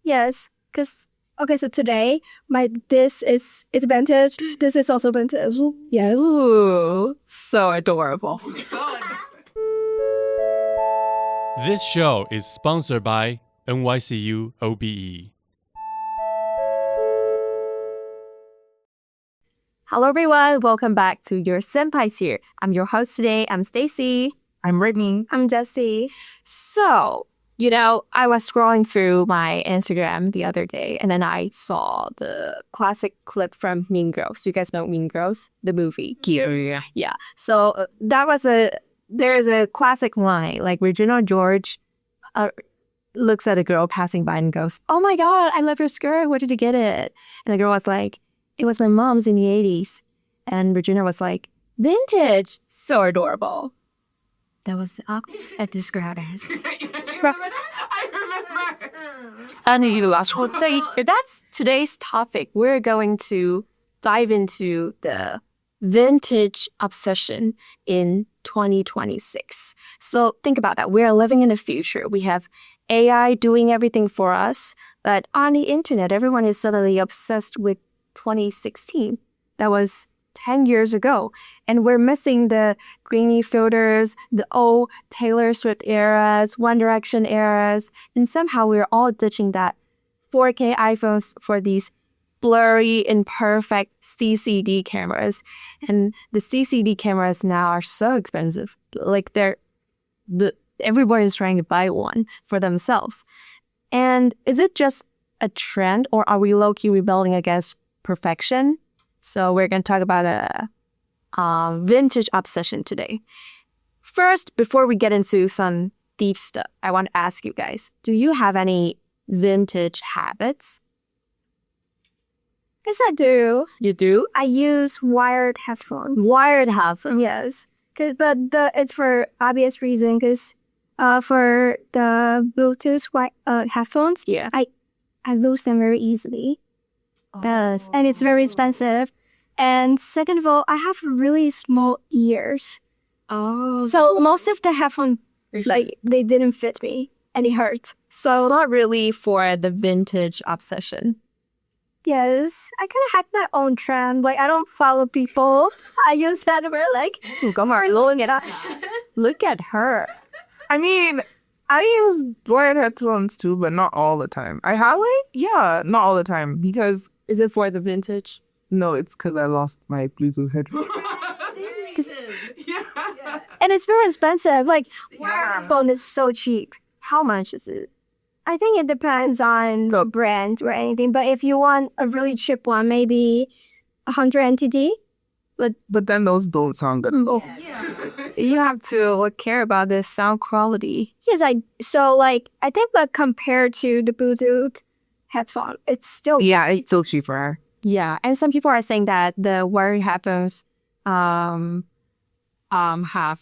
Yes, because so today this is vintage. This is also vintage. Yeah. Ooh, so adorable. This show is sponsored by NYCU OBE. Hello everyone, welcome back to Your Senpais here. I'm your host today. I'm Stacy. I'm Britney. I'm Jessie. So, I was scrolling through my Instagram the other day and then I saw the classic clip from Mean Girls. You guys know Mean Girls? The movie. Yeah. So there's a classic line, like Regina George looks at a girl passing by and goes, "Oh my God, I love your skirt. Where did you get it?" And the girl was like, "It was my mom's in the 80s. And Regina was like, "Vintage." So adorable. That was at this crowd as. I remember. So that's today's topic. We're going to dive into the vintage obsession in 2026. So think about that. We're living in the future. We have AI doing everything for us. But on the internet, everyone is suddenly obsessed with 2016. That was 10 years ago. And we're missing the grainy filters, the old Taylor Swift eras, One Direction eras. And somehow we're all ditching that 4K iPhones for these blurry, imperfect CCD cameras. And the CCD cameras now are so expensive. Like everyone is trying to buy one for themselves. And is it just a trend or are we low-key rebelling against perfection? So we're going to talk about a vintage obsession today. First, before we get into some deep stuff, I want to ask you guys, do you have any vintage habits? Yes, I do. You do? I use wired headphones. Wired headphones? Yes, but it's for obvious reason. Because for the Bluetooth headphones, Yeah. I lose them very easily. Yes, and it's very expensive. And second of all, I have really small ears. Oh. So most of the headphones, they didn't fit me and it hurt. So not really for the vintage obsession. Yes, I kind of had my own trend. Like, I don't follow people. I use that where Look at her. I mean, I use wired headphones too, but not all the time. Yeah, not all the time. Because, Is it for the vintage? no, it's because I lost my Bluetooth headphones. and it's very expensive. Like, wired headphone is so cheap. How much is it? I think it depends on the brand or anything. But if you want a really cheap one, maybe 100 NTD. But then those don't sound good. You have to care about the sound quality. Yes, I think that compared to the Bluetooth headphone, it's still Yeah, it's so cheaper. Yeah, and some people are saying that the wired headphones have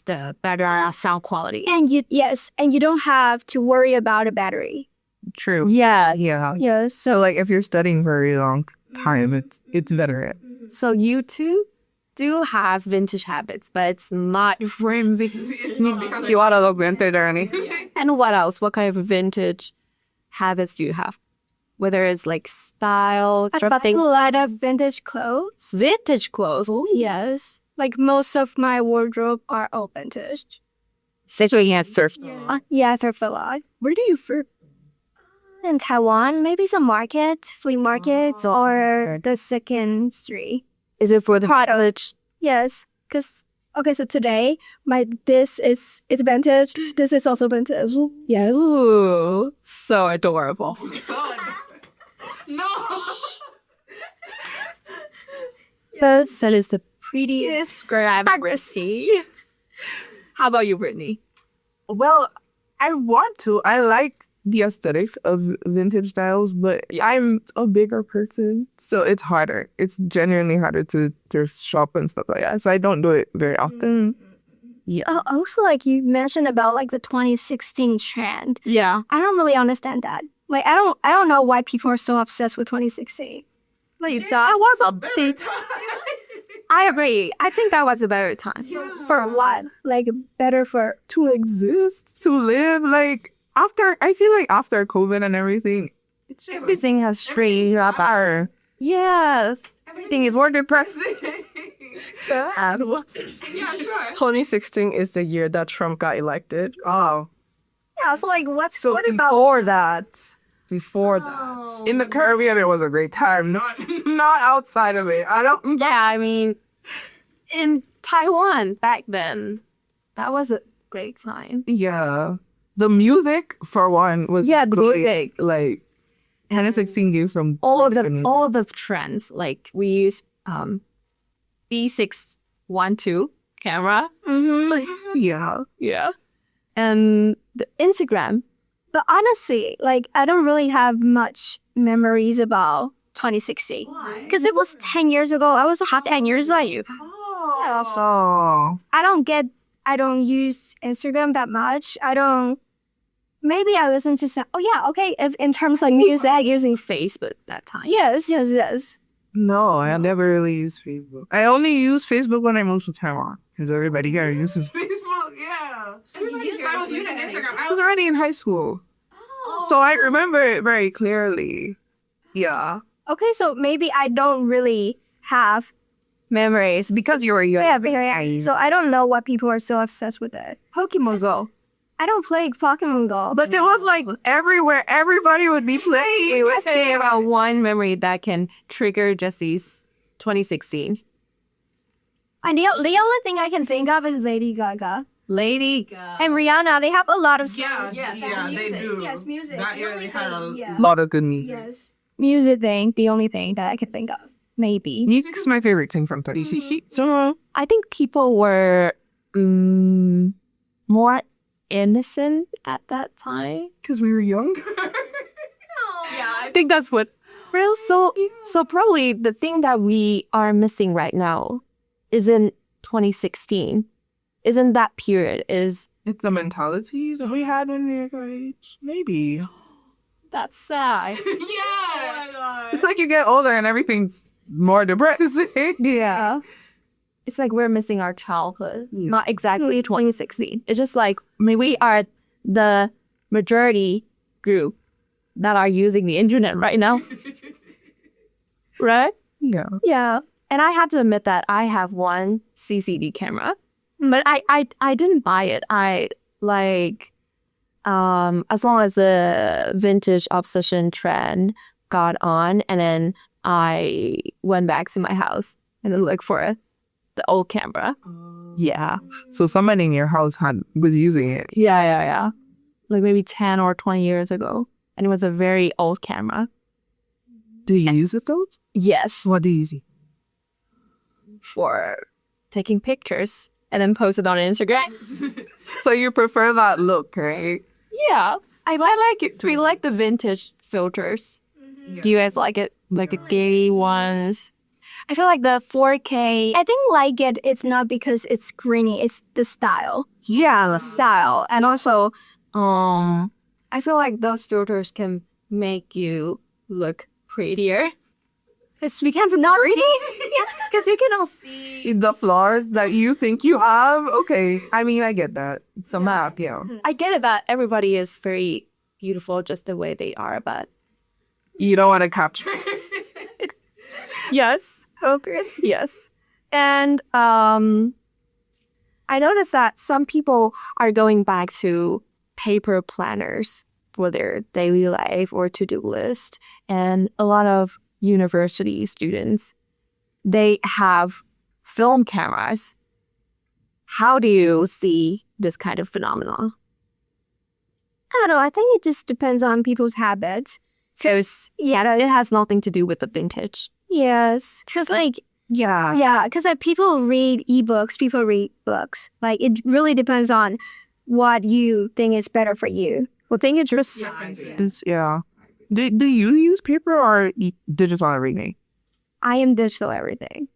the better sound quality. and you don't have to worry about a battery. True. Yeah. Yes. So, like, if you're studying for a really long time, it's better. So you two do have vintage habits, but it's not for It's not because you want to look vintage or anything. And what else? What kind of vintage habits do you have? Whether it's like style, I buy a lot of vintage clothes. vintage clothes. Yes. Like most of my wardrobe are all vintage. Especially in thrift. Yeah, I thrift a lot. Where do you thrift? In Taiwan, maybe some markets, flea markets, or the second street. Is it for the college? Yes, because so today this is vintage. This is also vintage. Yeah. Ooh, so adorable. No! That is the prettiest skirt I've ever seen. How about you, Britney? Well, I want to. I like the aesthetic of vintage styles, but I'm a bigger person, so it's harder. It's genuinely harder to shop and stuff like that. So I don't do it very often. Yeah. Also, like you mentioned about like the 2016 trend. Yeah. I don't really understand that. Like I don't know why people are so obsessed with 2016. Like That was a better time. I agree. I think that was a better time. For what? Like better for To exist, to live, like, I feel like after COVID and everything, Everything has straight up. Yes. Everything is more depressing. And what's 2016 is the year that Trump got elected. Oh. Yeah, so like what's So what about before that. In the Caribbean, it was a great time. Not outside of it. I don't. yeah, I mean in Taiwan back then, that was a great time. Yeah. The music, for one, was Yeah, the great. music. Like, 2016 gave some... All of the trends. Like we use B612 camera. Yeah. Yeah. And the Instagram. But honestly, like, I don't really have much memories about 2016. Because it was 10 years ago. I was 10 years like you. Oh. I don't use Instagram that much. Maybe I listen to some, if in terms of music, Using Facebook that time. yes. No, I never really used Facebook. I only use Facebook when I moved to Taiwan. Because everybody here uses Facebook, yeah. I was using Instagram. I was already in high school. So I remember it very clearly. Yeah. Okay, so maybe I don't really have Memories because you were young. yeah. So I don't know what people are so obsessed with it. Pokemon Go. I don't play Pokemon Go. But there was like everywhere. Everybody would be playing. Let's say about one memory that can trigger Jessie's 2016. And the only thing I can think of is Lady Gaga. Lady Gaga. And Rihanna, they have a lot of Yeah, they do. Yes, music. That The year only they had thing, a lot of good music. Yes. Music thing, the only thing that I can think of. Maybe. Music is my favorite thing from 2016. So I think people were more innocent at that time. Because we were young. I think that's what. Real. So probably the thing that we are missing right now isn't 2016. Isn't that period? Is It's the mentalities that we had when we were age. Maybe. that's sad. Yeah. It's like you get older and everything's more depressing. Yeah. It's like we're missing our childhood. Not exactly 2016. It's just like we are the majority group that are using the internet right now. Right? Yeah. Yeah. And I had to admit that I have one CCD camera. But I didn't buy it. I like as long as the vintage obsession trend got on, and then I went back to my house and then looked for the old camera. Yeah. So somebody in your house was using it. Yeah. Like maybe 10 or 20 years ago. And it was a very old camera. Do you use it though? Yes. What do you use it? For taking pictures and then post it on Instagram. So you prefer that look, right? Yeah. I like it too. We like the vintage filters. Do you guys like it? Like the gay ones? I feel like the 4K. I think like it's not because it's grainy, it's the style. Yeah, the style. And also, I feel like those filters can make you look prettier. It's because not pretty. Because you can all see. The flaws that you think you have. Okay. I mean, I get that. It's a map, yeah. I get it that everybody is very beautiful just the way they are, but. You don't want to capture. Yes. Yes. And I noticed that some people are going back to paper planners for their daily life or to-do list. And a lot of university students, they have film cameras. How do you see this kind of phenomenon? I don't know. I think it just depends on people's habits. So it has nothing to do with the vintage. Yes. Because because people read ebooks, people read books. Like it really depends on what you think is better for you. Well, think it's just Yeah. Do you use paper or digital everything? I am digital everything.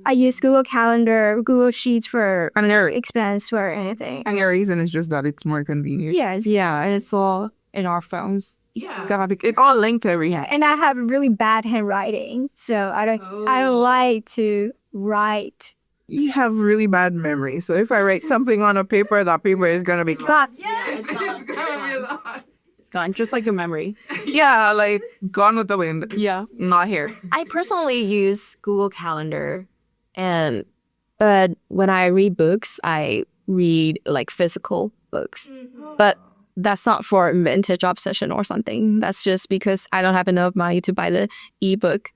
I use Google Calendar, Google Sheets for expense for anything. And the reason is just that it's more convenient. Yes. yeah, and it's all in our phones. Yeah. It's all linked to everything. And I have really bad handwriting, so I don't like to write. You have really bad memory. So if I write something on a paper, that paper is gonna be gone. Yeah. It's gonna be a lot. gone, just like a memory. Yeah, like gone with the wind. Yeah. Not here. I personally use Google Calendar, but when I read books, I read like physical books. But that's not for vintage obsession or something. That's just because I don't have enough money to buy the ebook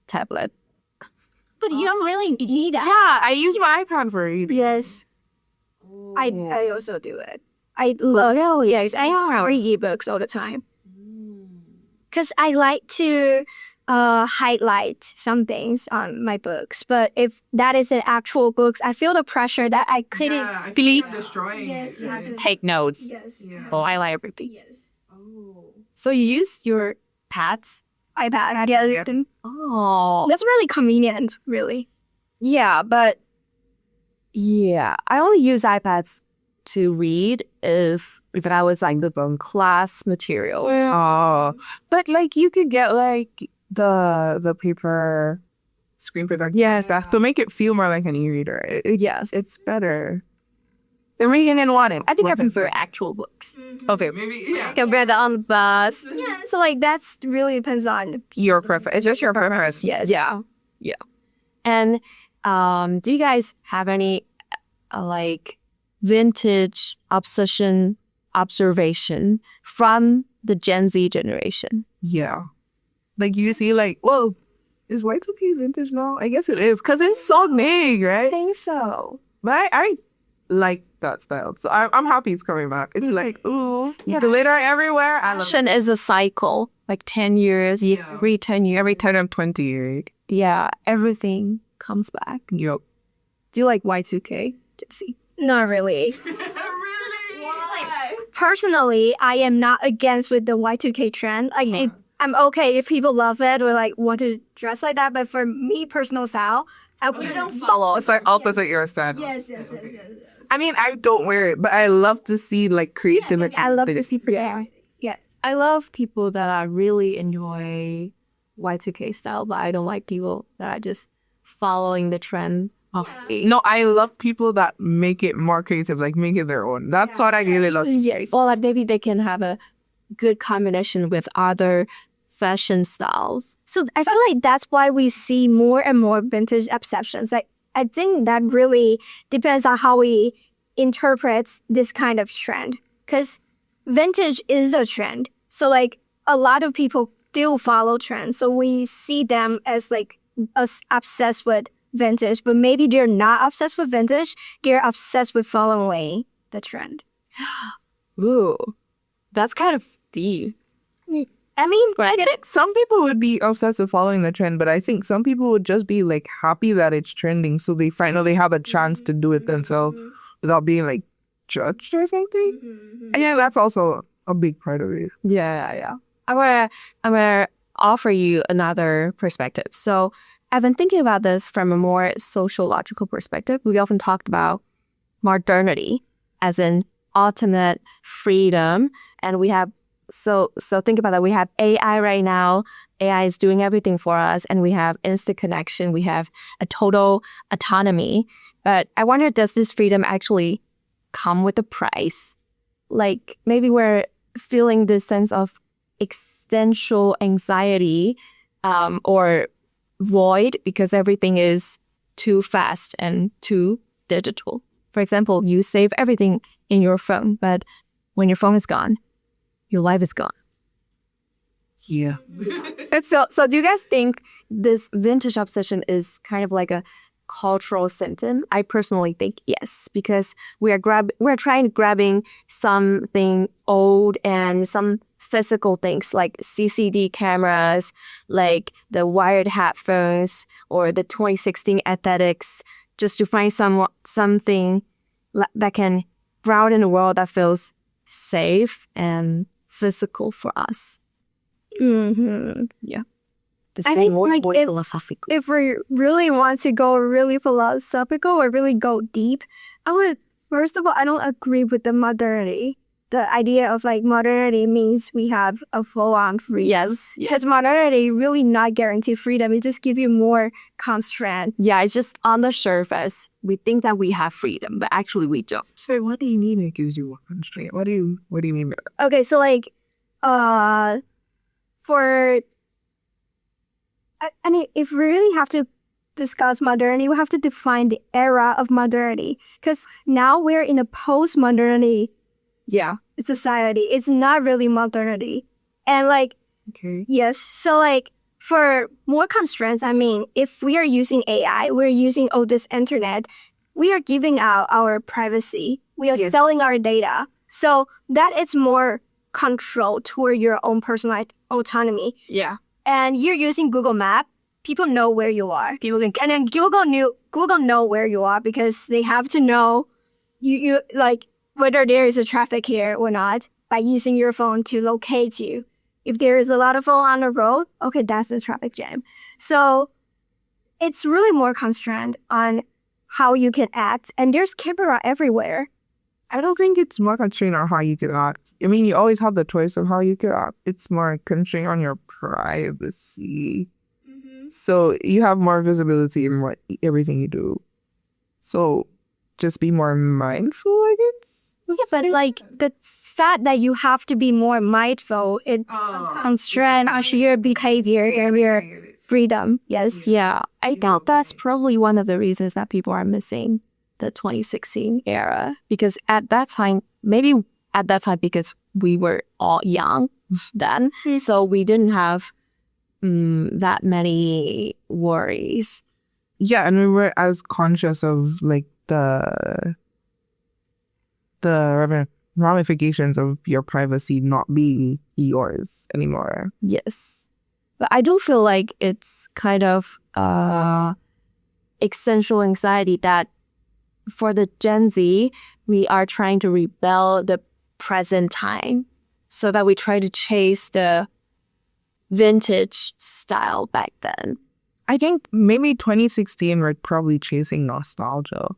tablet. But you don't really need that. Yeah, I use my iPad for reading. Yes. I also do it. I love it. Yes, I read ebooks all the time. Because I like to highlight some things on my books. But if that is an actual books, I feel the pressure that I couldn't I feel like destroying it. Take notes. Yes. Oh, I like everything. Yes. So you use your pads? iPad. Yeah. Oh. That's really convenient, really. Yeah, but yeah, I only use iPads to read if I was like the class material. Oh, but like you could get like the paper screen protector. Yes, that to make it feel more like an e-reader. Yes, it's better. The reading in one. I think I prefer actual books. Okay, maybe yeah. Compared to on the bus. Yeah. So like that's really depends on. Your preference. It's just your preference. Yes. Yeah. And do you guys have any like vintage obsession observation from the Gen Z generation? Yeah. Like you see, like, whoa, is Y2K vintage now? I guess it is because it's so big, right? I think so. But I like that style, so I'm happy it's coming back. It's like, ooh, glitter everywhere. I love it. Fashion is a cycle, like 10 years, every 10 years, every time I'm 20. yeah, everything comes back. Yep. Do you like Y2K, Jessie? Not really. Personally, I am not against with the Y2K trend. Like, I'm okay if people love it or like want to dress like that. But for me, personal style, I wouldn't follow. It's like opposite your style. Yes. I mean, I don't wear it, but I love to see like creativity. I love to see pretty. Yeah. I love people that really enjoy Y2K style, but I don't like people that are just following the trend. No, I love people that make it more creative, like make it their own. That's what I really love. Yes. Or like maybe they can have a good combination with other fashion styles. So I feel like that's why we see more and more vintage obsessions. Like I think that really depends on how we interpret this kind of trend. Because vintage is a trend. So like a lot of people still follow trends. So we see them as like obsessed with vintage, but maybe they're not obsessed with vintage. They're obsessed with following the trend. Ooh, that's kind of deep. I mean, I think some people would be obsessed with following the trend, but I think some people would just be like happy that it's trending, so they finally have a chance to do it themselves without being like judged or something. And yeah, that's also a big part of it. Yeah. I'm gonna offer you another perspective. So I've been thinking about this from a more sociological perspective. We often talked about modernity as in ultimate freedom, and we have so think about that. We have AI right now. AI is doing everything for us, and we have instant connection. We have a total autonomy. But I wonder, does this freedom actually come with a price? Like maybe we're feeling this sense of existential anxiety or void because everything is too fast and too digital. For example, you save everything in your phone, but when your phone is gone, your life is gone. Yeah. So do you guys think this vintage obsession is kind of like a cultural symptom? I personally think yes, because we're trying to grabbing something old and some physical things like CCD cameras, like the wired headphones or the 2016 aesthetics, just to find something that can ground in a world that feels safe and physical for us. Yeah. I think like if we really want to go really philosophical or really go deep, I would, first of all, I don't agree with the modernity. The idea of like modernity means we have a full-on freedom. Yes. Because modernity really not guarantee freedom. It just give you more constraint. Yeah, it's just on the surface. We think that we have freedom, but actually we don't. So what do you mean it gives you one constraint? What do you mean by that? Okay, so like for I mean, if we really have to discuss modernity, we have to define the era of modernity. Because now we're in a post-modernity society. It's not really modernity. And like, yes. So like, for more constraints, I mean, if we are using AI, we're using all this internet, we are giving out our privacy. We are selling our data. So that is more control toward your own personal autonomy. Yeah. And you're using Google Map, people know where you are. And then Google know where you are because they have to know you like whether there is a traffic here or not by using your phone to locate you. If there is a lot of phone on the road, okay, that's a traffic jam. So it's really more constrained on how you can act. And there's camera everywhere. I don't think it's more constrained on how you can act. I mean, you always have the choice of how you can act. It's more constrained on your privacy. So you have more visibility in everything you do. So just be more mindful, I guess. Yeah, but like the fact that you have to be more mindful, it constrains your behavior and your freedom. Yes. Yeah, I think that's probably one of the reasons that people are missing the 2016 era. Because at that time, because we were all young then, so we didn't have that many worries. Yeah, and we were as conscious of like the ramifications of your privacy not being yours anymore. Yes. But I do feel like it's kind of essential anxiety that for the Gen Z, we are trying to rebel the present time so that we try to chase the vintage style back then. I think maybe 2016 we're probably chasing nostalgia.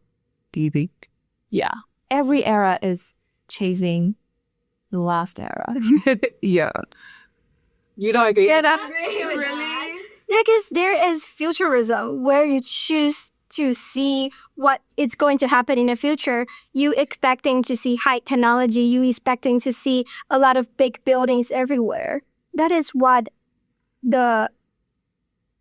Do you think? Yeah. Every era is chasing the last era. Yeah. You don't agree? Yeah, I agree with that. Because there is futurism where you choose to see what is going to happen in the future. You expecting to see high technology. You expecting to see a lot of big buildings everywhere. That is what the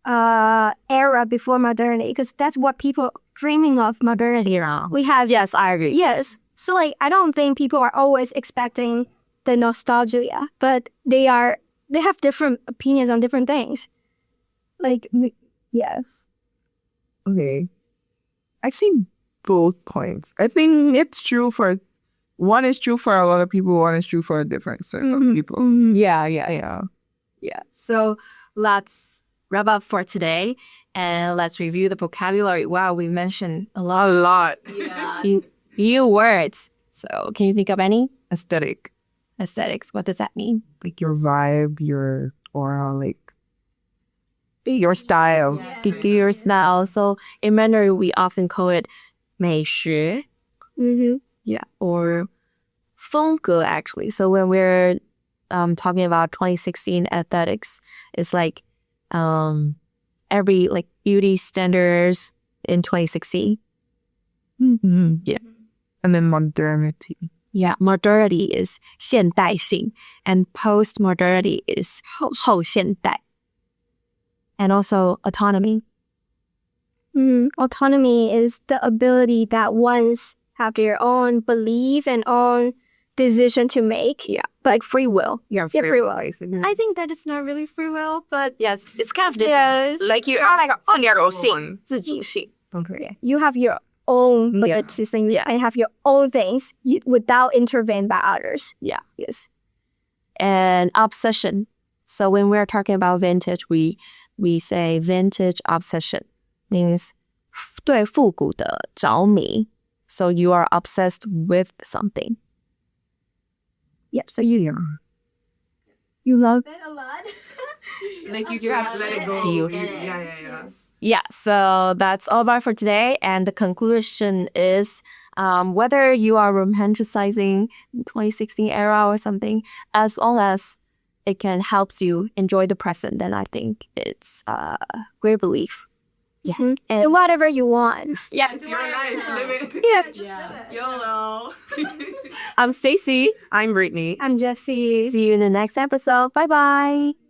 era before modernity, because that's what people dreaming of modernity. We have, Yes, I agree. yes. So like, I don't think people are always expecting the nostalgia, but they have different opinions on different things. Like, yes. Okay. I see both points. I think it's true for one is true for a lot of people, one is true for a different set of people. Yeah. So let's wrap up for today and let's review the vocabulary. Wow, we mentioned a lot. Yeah. New words. So can you think of any? Aesthetic. Aesthetics. What does that mean? Like your vibe, your aura, like your style. Your style. So in Mandarin, we often call it 美学. Yeah. Or 风格, actually. So when we're talking about 2016 aesthetics, it's like every like beauty standards in 2016. Yeah. And then modernity. Yeah, modernity is 现代性 and post-modernity is 后现代. And also autonomy. Autonomy is the ability that ones have their own belief and own decision to make. Yeah, but free will. Yeah, free will. I think that it's not really free will, but yes, it's kind of different. yes, Like you are like 自由性, 自主性. you have your own system and have your own things without intervened by others. Yeah. Yes. And obsession. So when we're talking about vintage, we say vintage obsession means 对复古的着迷. So you are obsessed with something. Yeah. So you love it a lot. Like you have to let it go. Yeah. Yeah, so that's all about for today. And the conclusion is whether you are romanticizing the 2016 era or something, as long as it can help you enjoy the present, then I think it's a great belief. And whatever you want. Yeah. It's your life. Live it. Yeah, just live it. YOLO. I'm Stacy. I'm Britney. I'm Jessie. See you in the next episode. Bye bye.